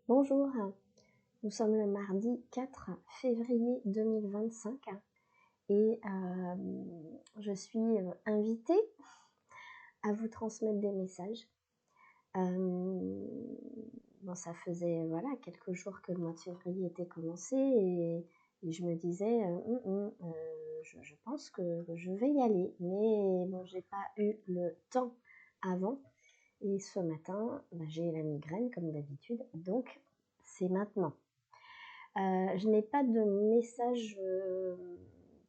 Bonjour, nous sommes le mardi 4 février 2025 et je suis invitée à vous transmettre des messages. Bon, ça faisait quelques jours que le mois de février était commencé et je me disais je pense que je vais y aller, mais bon, j'ai pas eu le temps avant. Et ce matin, j'ai la migraine comme d'habitude, donc c'est maintenant. Je n'ai pas de message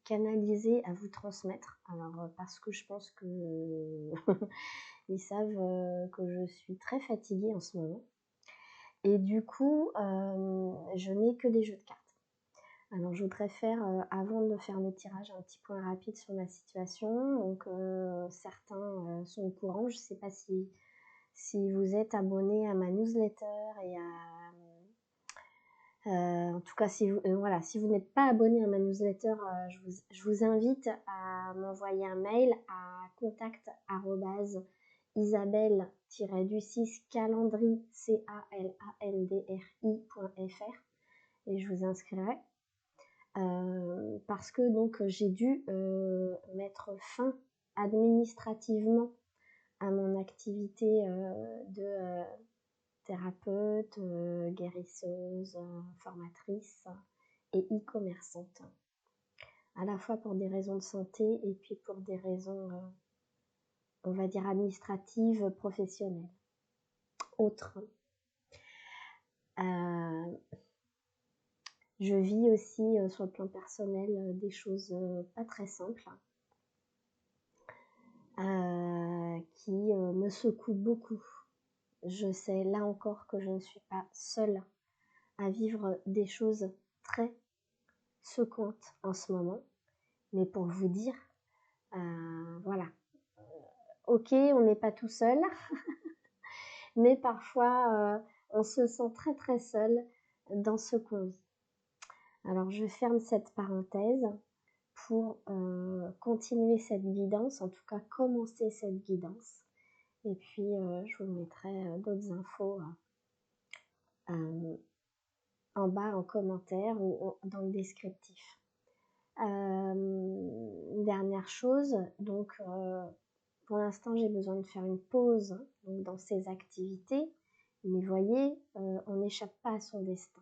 canalisé à vous transmettre, alors parce que je pense que ils savent que je suis très fatiguée en ce moment. Et du coup, je n'ai que des jeux de cartes. Alors je voudrais faire, avant de faire le tirage, un petit point rapide sur ma situation. Donc certains sont au courant, je ne sais pas si vous êtes abonné à ma newsletter et en tout cas, si vous n'êtes pas abonné à ma newsletter, je vous invite à m'envoyer un mail à contact@isabelle-calendry.fr et je vous inscrirai. Parce que donc j'ai dû mettre fin administrativement à mon activité de thérapeute, guérisseuse, formatrice et e-commerçante. À la fois pour des raisons de santé et puis pour des raisons, on va dire, administratives, professionnelles. Autres. Je vis aussi sur le plan personnel des choses pas très simples qui me secouent beaucoup. Je sais là encore que je ne suis pas seule à vivre des choses très secouantes en ce moment. Mais pour vous dire, ok, on n'est pas tout seul, mais parfois on se sent très très seul dans ce qu'on vit. Alors je ferme cette parenthèse pour continuer cette guidance, en tout cas commencer cette guidance. Et puis je vous mettrai d'autres infos en bas en commentaire ou dans le descriptif. Dernière chose, donc pour l'instant j'ai besoin de faire une pause donc, dans ces activités, mais voyez, on n'échappe pas à son destin.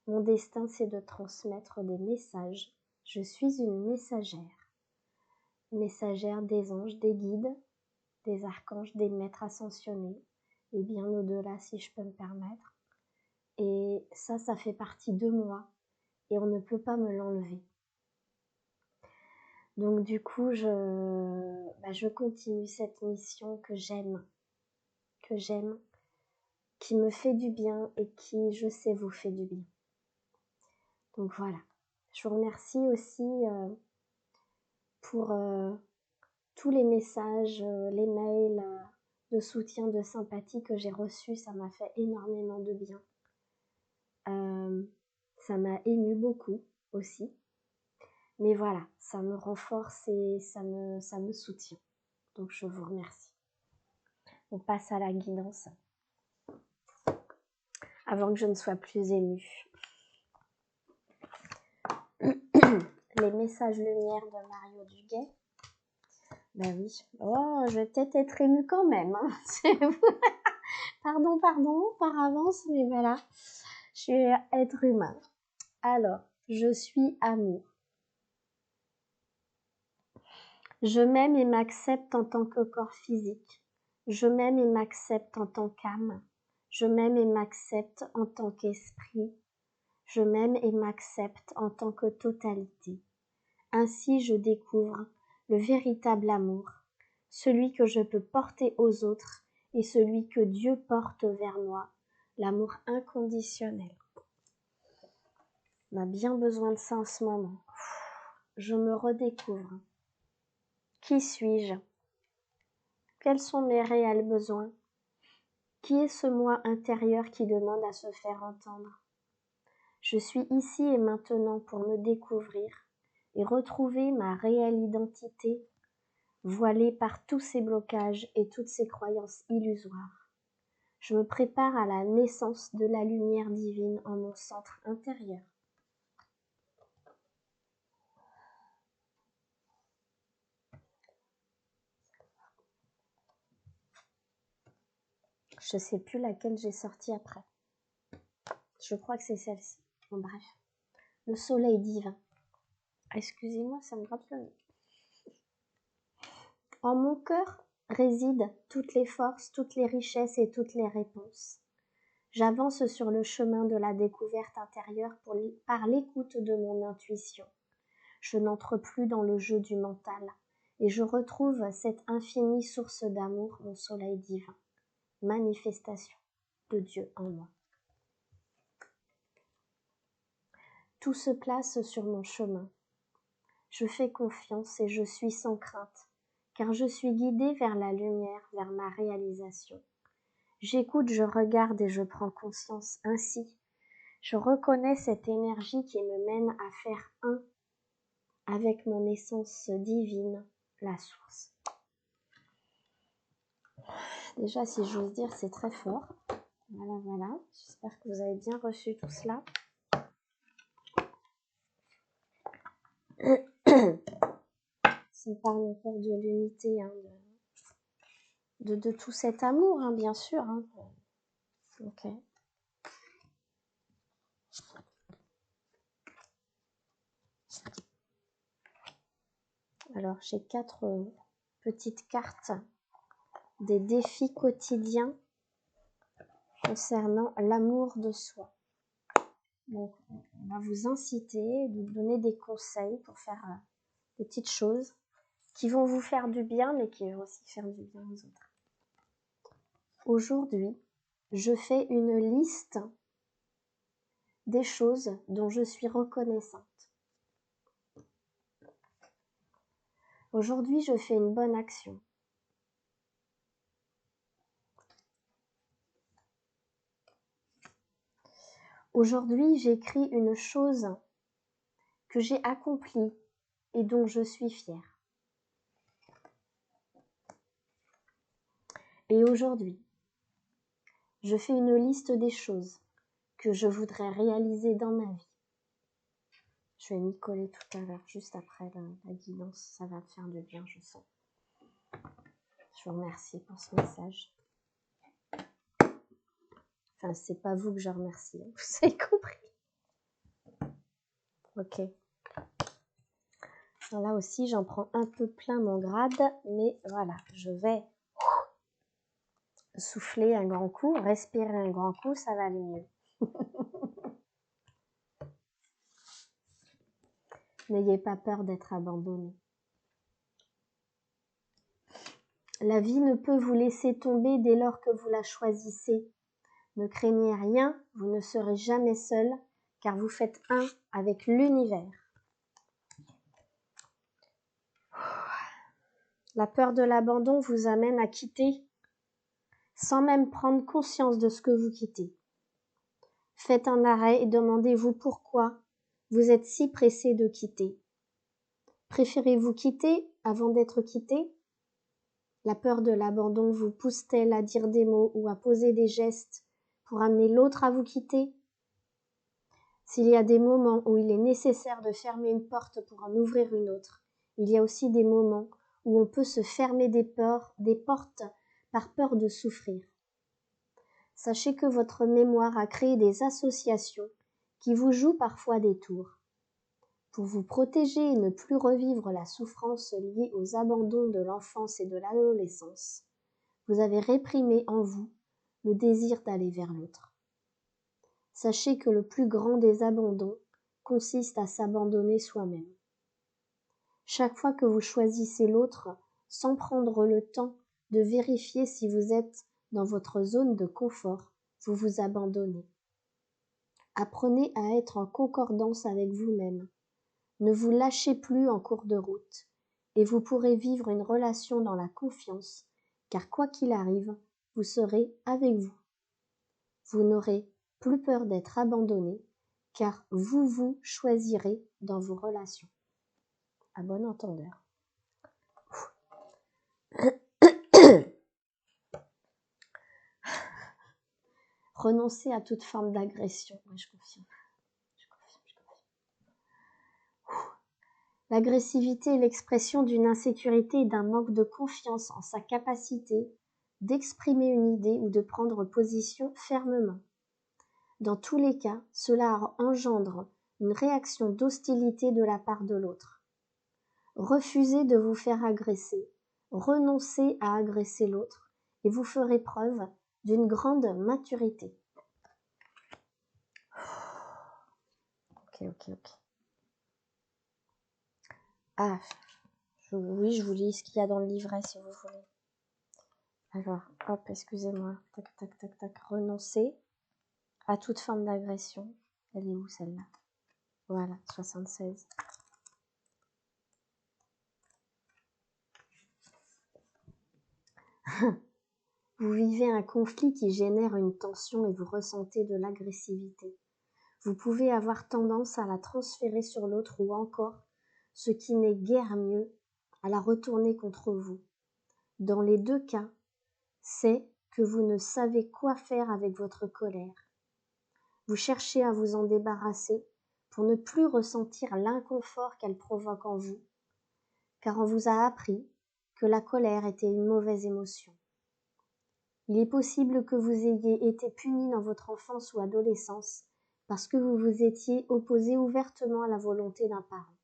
Mon destin, c'est de transmettre des messages. Je suis une messagère des anges, des guides, des archanges, des maîtres ascensionnés, et bien au-delà si je peux me permettre. Et ça fait partie de moi, et on ne peut pas me l'enlever. Donc du coup, je continue cette mission que j'aime, qui me fait du bien et qui, je sais, vous fait du bien. Donc voilà, je vous remercie aussi pour tous les messages, les mails de soutien, de sympathie que j'ai reçus. Ça m'a fait énormément de bien. Ça m'a ému beaucoup aussi. Mais voilà, ça me renforce et ça me soutient. Donc je vous remercie. On passe à la guidance. Avant que je ne sois plus émue. Les messages lumière de Mario Duguay. Ben oui. Oh, je vais peut-être être émue quand même. Hein. Pardon par avance, mais voilà. Je suis être humain. Alors, je suis amour. Je m'aime et m'accepte en tant que corps physique. Je m'aime et m'accepte en tant qu'âme. Je m'aime et m'accepte en tant qu'esprit. Je m'aime et m'accepte en tant que totalité. Ainsi, je découvre le véritable amour, celui que je peux porter aux autres et celui que Dieu porte vers moi, l'amour inconditionnel. On a bien besoin de ça en ce moment. Je me redécouvre. Qui suis-je? Quels sont mes réels besoins? Qui est ce moi intérieur qui demande à se faire entendre? Je suis ici et maintenant pour me découvrir et retrouver ma réelle identité, voilée par tous ces blocages et toutes ces croyances illusoires. Je me prépare à la naissance de la lumière divine en mon centre intérieur. Je ne sais plus laquelle j'ai sortie après. Je crois que c'est celle-ci. Bon, bref. Le soleil divin. Excusez-moi, ça me gratte le nez. En mon cœur résident toutes les forces, toutes les richesses et toutes les réponses. J'avance sur le chemin de la découverte intérieure par l'écoute de mon intuition. Je n'entre plus dans le jeu du mental et je retrouve cette infinie source d'amour, mon soleil divin, manifestation de Dieu en moi. Tout se place sur mon chemin. Je fais confiance et je suis sans crainte, car je suis guidée vers la lumière, vers ma réalisation. J'écoute, je regarde et je prends conscience. Ainsi, je reconnais cette énergie qui me mène à faire un avec mon essence divine, la source. Déjà, si j'ose dire, c'est très fort. Voilà, voilà. J'espère que vous avez bien reçu tout cela. Ça parle encore de l'unité, hein, de tout cet amour, hein, bien sûr. Hein. Ok. Alors, j'ai 4 petites cartes des défis quotidiens concernant l'amour de soi. Donc, on va vous inciter, vous donner des conseils pour faire des petites choses qui vont vous faire du bien, mais qui vont aussi faire du bien aux autres. Aujourd'hui, je fais une liste des choses dont je suis reconnaissante. Aujourd'hui, je fais une bonne action. Aujourd'hui, j'écris une chose que j'ai accomplie et dont je suis fière. Et aujourd'hui, je fais une liste des choses que je voudrais réaliser dans ma vie. Je vais m'y coller tout à l'heure, juste après la guidance. Ça va me faire du bien, je sens. Je vous remercie pour ce message. Enfin, c'est pas vous que je remercie, hein. Vous avez compris. Ok. Alors là aussi, j'en prends un peu plein mon grade, mais voilà, je vais souffler un grand coup, respirer un grand coup, ça va aller mieux. N'ayez pas peur d'être abandonné. La vie ne peut vous laisser tomber dès lors que vous la choisissez. Ne craignez rien, vous ne serez jamais seul, car vous faites un avec l'univers. La peur de l'abandon vous amène à quitter sans même prendre conscience de ce que vous quittez. Faites un arrêt et demandez-vous pourquoi vous êtes si pressé de quitter. Préférez-vous quitter avant d'être quitté? La peur de l'abandon vous pousse-t-elle à dire des mots ou à poser des gestes pour amener l'autre à vous quitter? S'il y a des moments où il est nécessaire de fermer une porte pour en ouvrir une autre, il y a aussi des moments où on peut se fermer des portes par peur de souffrir. Sachez que votre mémoire a créé des associations qui vous jouent parfois des tours. Pour vous protéger et ne plus revivre la souffrance liée aux abandons de l'enfance et de l'adolescence, vous avez réprimé en vous le désir d'aller vers l'autre. Sachez que le plus grand des abandons consiste à s'abandonner soi-même. Chaque fois que vous choisissez l'autre, sans prendre le temps de vérifier si vous êtes dans votre zone de confort, vous vous abandonnez. Apprenez à être en concordance avec vous-même. Ne vous lâchez plus en cours de route, et vous pourrez vivre une relation dans la confiance, car quoi qu'il arrive, vous serez avec vous. Vous n'aurez plus peur d'être abandonné, car vous vous choisirez dans vos relations. À bon entendeur. Renoncez à toute forme d'agression. Ouais, je confirme. L'agressivité est l'expression d'une insécurité et d'un manque de confiance en sa capacité d'exprimer une idée ou de prendre position fermement. Dans tous les cas, cela engendre une réaction d'hostilité de la part de l'autre. Refusez de vous faire agresser, renoncez à agresser l'autre et vous ferez preuve d'une grande maturité. Ok. Ah, oui, je vous lis ce qu'il y a dans le livret si vous voulez. Alors, hop, excusez-moi. Tac. Renoncer à toute forme d'agression. Elle est où celle-là? Voilà, 76. Vous vivez un conflit qui génère une tension et vous ressentez de l'agressivité. Vous pouvez avoir tendance à la transférer sur l'autre ou encore, ce qui n'est guère mieux, à la retourner contre vous. Dans les deux cas, c'est que vous ne savez quoi faire avec votre colère. Vous cherchez à vous en débarrasser pour ne plus ressentir l'inconfort qu'elle provoque en vous, car on vous a appris que la colère était une mauvaise émotion. Il est possible que vous ayez été puni dans votre enfance ou adolescence parce que vous vous étiez opposé ouvertement à la volonté d'un parent.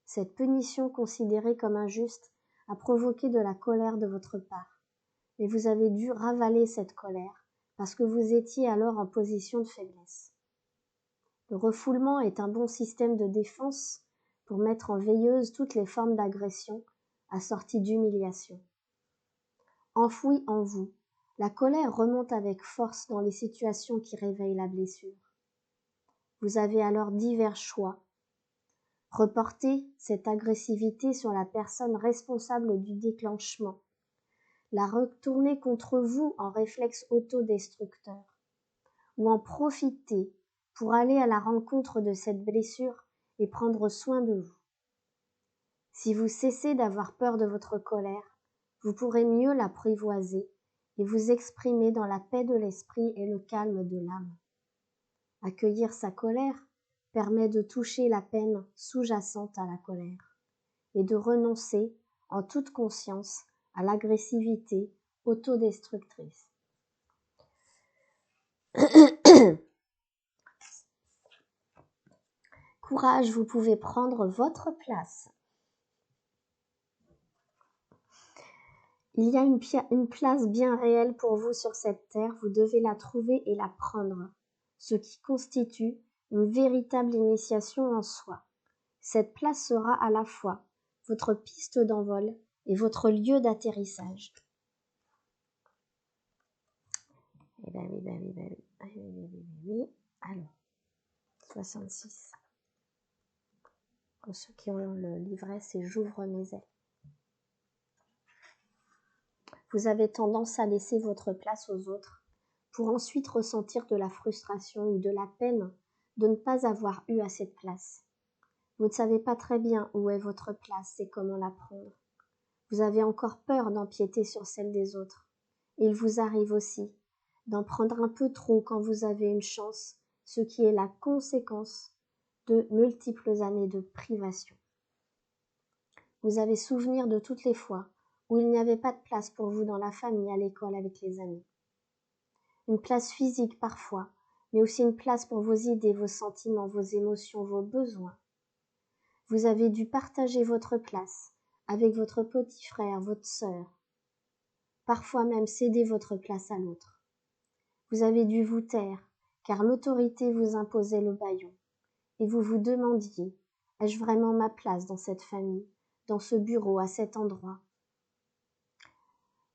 Cette punition considérée comme injuste a provoqué de la colère de votre part, mais vous avez dû ravaler cette colère parce que vous étiez alors en position de faiblesse. Le refoulement est un bon système de défense pour mettre en veilleuse toutes les formes d'agression assorties d'humiliation. Enfouie en vous, la colère remonte avec force dans les situations qui réveillent la blessure. Vous avez alors divers choix. Reporter cette agressivité sur la personne responsable du déclenchement. La retourner contre vous en réflexe autodestructeur. Ou en profiter pour aller à la rencontre de cette blessure et prendre soin de vous. Si vous cessez d'avoir peur de votre colère, vous pourrez mieux l'apprivoiser et vous exprimer dans la paix de l'esprit et le calme de l'âme. Accueillir sa colère permet de toucher la peine sous-jacente à la colère et de renoncer en toute conscience à l'agressivité autodestructrice. Courage, vous pouvez prendre votre place. Il y a une place bien réelle pour vous sur cette terre, vous devez la trouver et la prendre, ce qui constitue une véritable initiation en soi. Cette place sera à la fois votre piste d'envol et votre lieu d'atterrissage. Oui. Alors, 66. Pour ceux qui ont le livret, c'est « J'ouvre mes ailes ». Vous avez tendance à laisser votre place aux autres pour ensuite ressentir de la frustration ou de la peine de ne pas avoir eu assez de place. Vous ne savez pas très bien où est votre place et comment la prendre. Vous avez encore peur d'empiéter sur celle des autres. Et il vous arrive aussi d'en prendre un peu trop quand vous avez une chance, ce qui est la conséquence de multiples années de privation. Vous avez souvenir de toutes les fois où il n'y avait pas de place pour vous dans la famille, à l'école, avec les amis. Une place physique parfois, mais aussi une place pour vos idées, vos sentiments, vos émotions, vos besoins. Vous avez dû partager votre place avec votre petit frère, votre sœur. Parfois même céder votre place à l'autre. Vous avez dû vous taire, car l'autorité vous imposait le bâillon. Et vous vous demandiez, ai-je vraiment ma place dans cette famille, dans ce bureau, à cet endroit?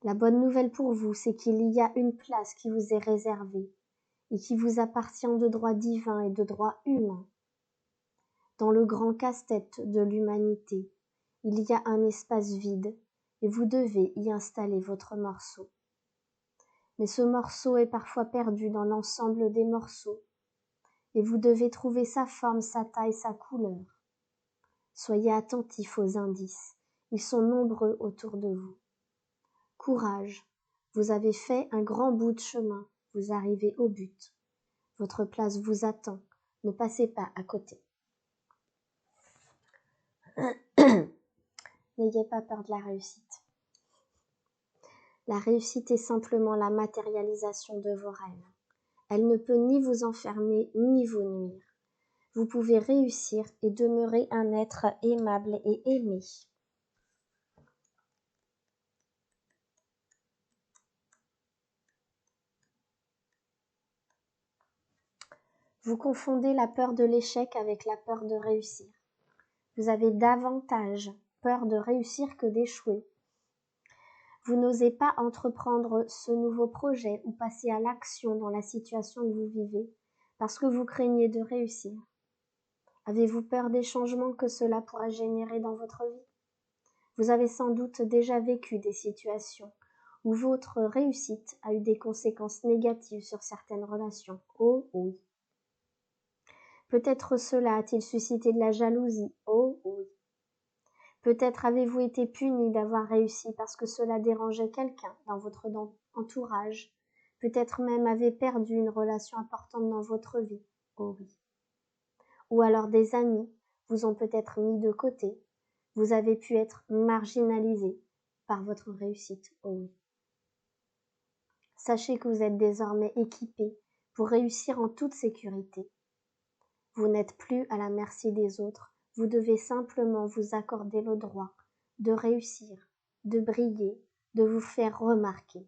La bonne nouvelle pour vous, c'est qu'il y a une place qui vous est réservée et qui vous appartient de droit divin et de droit humain. Dans le grand casse-tête de l'humanité, il y a un espace vide et vous devez y installer votre morceau. Mais ce morceau est parfois perdu dans l'ensemble des morceaux et vous devez trouver sa forme, sa taille, sa couleur. Soyez attentifs aux indices, ils sont nombreux autour de vous. Courage, vous avez fait un grand bout de chemin vous arrivez au but. Votre place vous attend, ne passez pas à côté. N'ayez pas peur de la réussite. La réussite est simplement la matérialisation de vos rêves. Elle ne peut ni vous enfermer, ni vous nuire. Vous pouvez réussir et demeurer un être aimable et aimé. Vous confondez la peur de l'échec avec la peur de réussir. Vous avez davantage peur de réussir que d'échouer. Vous n'osez pas entreprendre ce nouveau projet ou passer à l'action dans la situation que vous vivez parce que vous craignez de réussir. Avez-vous peur des changements que cela pourra générer dans votre vie? Vous avez sans doute déjà vécu des situations où votre réussite a eu des conséquences négatives sur certaines relations. Oh oui. Peut-être cela a-t-il suscité de la jalousie. Oh oui. Peut-être avez-vous été puni d'avoir réussi parce que cela dérangeait quelqu'un dans votre entourage. Peut-être même avez perdu une relation importante dans votre vie. Oh oui. Ou alors des amis vous ont peut-être mis de côté. Vous avez pu être marginalisé par votre réussite. Oh oui. Sachez que vous êtes désormais équipé pour réussir en toute sécurité. Vous n'êtes plus à la merci des autres. Vous devez simplement vous accorder le droit de réussir, de briller, de vous faire remarquer.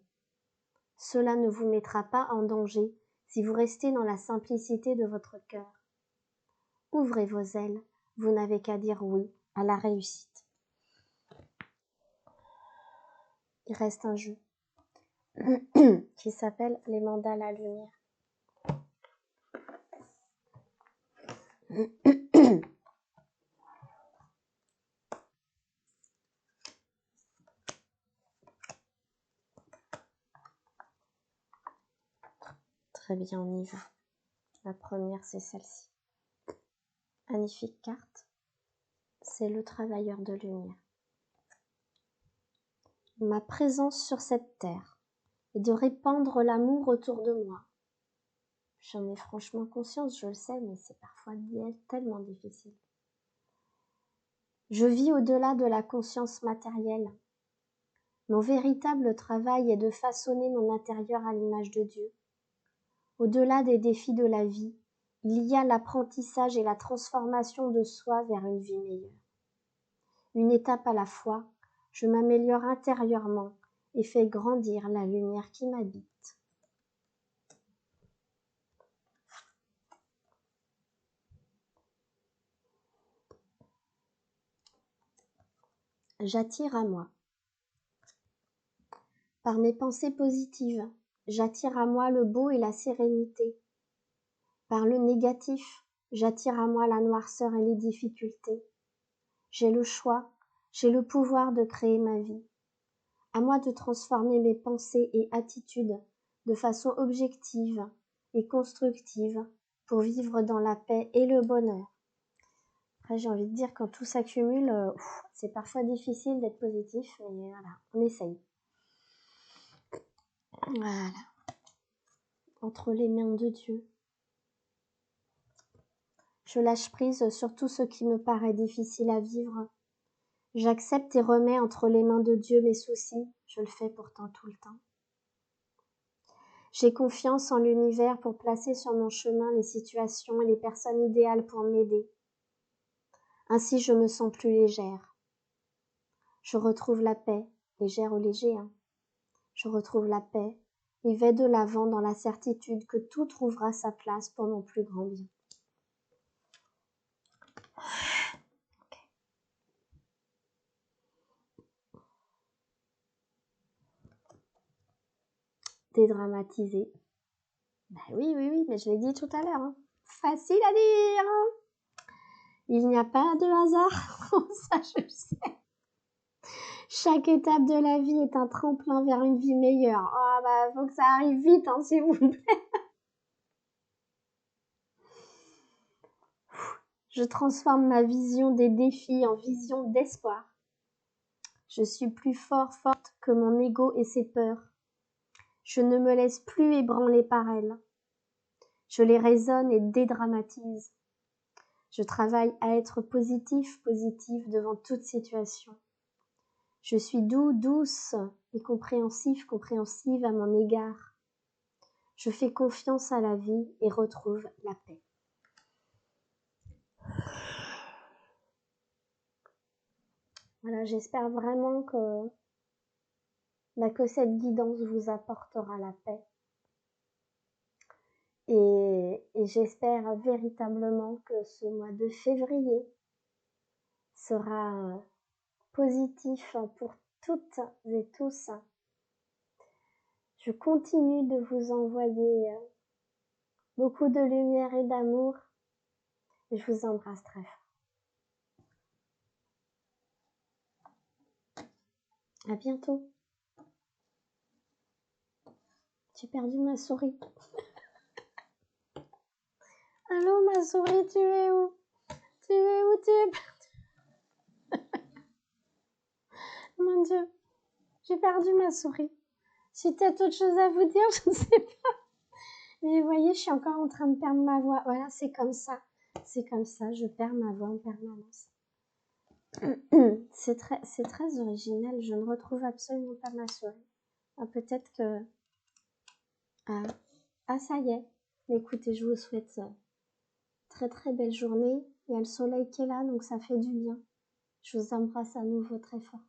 Cela ne vous mettra pas en danger si vous restez dans la simplicité de votre cœur. Ouvrez vos ailes, vous n'avez qu'à dire oui à la réussite. Il reste un jeu qui s'appelle les mandats à la lumière. Très bien, on y va. La première, c'est celle-ci. Magnifique carte. C'est le travailleur de lumière. Ma présence sur cette terre est de répandre l'amour autour de moi. J'en ai franchement conscience, je le sais, mais c'est parfois tellement difficile. Je vis au-delà de la conscience matérielle. Mon véritable travail est de façonner mon intérieur à l'image de Dieu. Au-delà des défis de la vie, il y a l'apprentissage et la transformation de soi vers une vie meilleure. Une étape à la fois, je m'améliore intérieurement et fais grandir la lumière qui m'habite. J'attire à moi. Par mes pensées positives, j'attire à moi le beau et la sérénité. Par le négatif, j'attire à moi la noirceur et les difficultés. J'ai le choix, j'ai le pouvoir de créer ma vie. À moi de transformer mes pensées et attitudes de façon objective et constructive pour vivre dans la paix et le bonheur. Après, j'ai envie de dire, quand tout s'accumule, c'est parfois difficile d'être positif, mais voilà, on essaye. Voilà. Entre les mains de Dieu. Je lâche prise sur tout ce qui me paraît difficile à vivre. J'accepte et remets entre les mains de Dieu mes soucis. Je le fais pourtant tout le temps. J'ai confiance en l'univers pour placer sur mon chemin les situations et les personnes idéales pour m'aider. Ainsi, je me sens plus légère. Je retrouve la paix, légère ou léger. Je retrouve la paix et vais de l'avant dans la certitude que tout trouvera sa place pour mon plus grand bien. Dédramatiser. Oui, mais je l'ai dit tout à l'heure. Facile à dire. Il n'y a pas de hasard. Ça, je le sais. Chaque étape de la vie est un tremplin vers une vie meilleure. Faut que ça arrive vite, s'il vous plaît. Je transforme ma vision des défis en vision d'espoir. Je suis plus forte que mon ego et ses peurs. Je ne me laisse plus ébranler par elles. Je les raisonne et dédramatise. Je travaille à être positive devant toute situation. Je suis douce et compréhensive à mon égard. Je fais confiance à la vie et retrouve la paix. Voilà, j'espère vraiment que cette guidance vous apportera la paix. Et j'espère véritablement que ce mois de février sera positif pour toutes et tous. Je continue de vous envoyer beaucoup de lumière et d'amour. Et je vous embrasse très fort. À bientôt. J'ai perdu ma souris. Allô, ma souris, tu es où? Tu es où? Tu es perdue? Mon Dieu, j'ai perdu ma souris. J'ai peut-être autre chose à vous dire, je ne sais pas. Mais vous voyez, je suis encore en train de perdre ma voix. Voilà, c'est comme ça. C'est comme ça, je perds ma voix en permanence. C'est très original, je ne retrouve absolument pas ma souris. Ah, peut-être que... Ah, ça y est. Écoutez, je vous souhaite très belle journée. Il y a le soleil qui est là, donc ça fait du bien. Je vous embrasse à nouveau très fort.